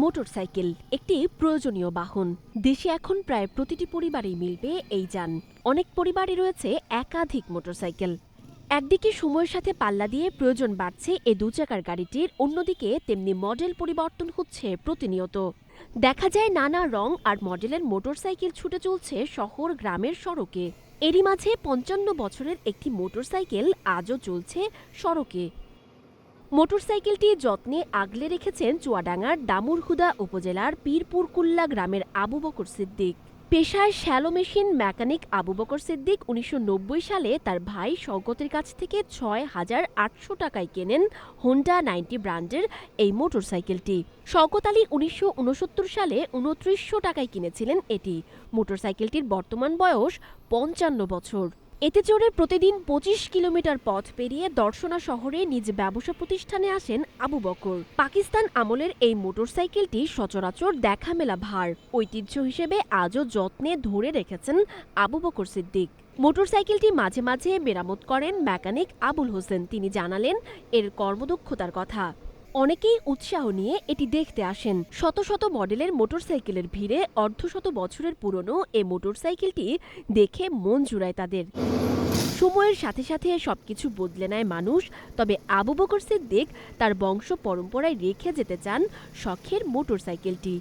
Motorcycle একটি প্রয়োজনীয় বাহন। দেশে এখন প্রায় প্রতিটি পরিবারেই মিলবে এই যান। অনেক পরিবারে রয়েছে একাধিক মোটরসাইকেল। একদিকে সময়ের সাথে পাল্লা দিয়ে প্রয়োজন বাড়ছে এই দুচাকার গাড়িটির, অন্যদিকে তেমনি মডেল পরিবর্তন হচ্ছে প্রতিনিয়ত। দেখা যায় নানা রং আর মডেলের মোটরসাইকেল ছুটে চলছে শহর গ্রামের সড়কে। এরই মাঝে ৫৫ বছরের একটি মোটরসাইকেল আজও চলছে সড়কে। মোটরসাইকেলটি যত্নে আগলে রেখেছেন চুয়াডাঙ্গার দামুড়হুদা উপজেলার পীরপুরকুল্লা গ্রামের আবু বকর সিদ্দিক। পেশায় shallow machine mechanic Abu Bakar Siddique ১৯৯০ সালে তার ভাই শওকতের কাছ থেকে ৬,৮০০ টাকায় কেনেন হোন্ডা ৯০ ব্র্যান্ডের এই মোটরসাইকেলটি। শওকত আলী ১৯৬৯ সালে ২৯০০ টাকায় কিনেছিলেন এটি। মোটরসাইকেলটির বর্তমান বয়স ৫৫ বছর। এতে চড়ে প্রতিদিন ২৫ কিলোমিটার পথ পেরিয়ে দর্শনা শহরে নিজ ব্যবসা প্রতিষ্ঠানে আসেন আবু বকর। পাকিস্তান আমলের এই মোটরসাইকেলটি সচরাচর দেখা মেলা ভার, ঐতিহ্য হিসেবে আজও যত্নে ধরে রেখেছেন আবু বকর সিদ্দিক। মোটরসাইকেলটি মাঝে মাঝে মেরামত করেন মেকানিক আবুল হোসেন। তিনি জানালেন এর কর্মদক্ষতার কথা। অনেকেই উৎসাহ নিয়ে এটি দেখতে আসেন। শত শত মডেলের মোটরসাইকেলের ভিড়ে অর্ধশত বছরের পুরনো এ মোটরসাইকেলটি দেখে মন জুড়ায় তাদের। সময়ের সাথে সাথে সবকিছু বদলে নেয় মানুষ, তবে আবু বকর সিদ্দিক তার বংশ পরম্পরায় রেখে যেতে চান শখের মোটরসাইকেলটি।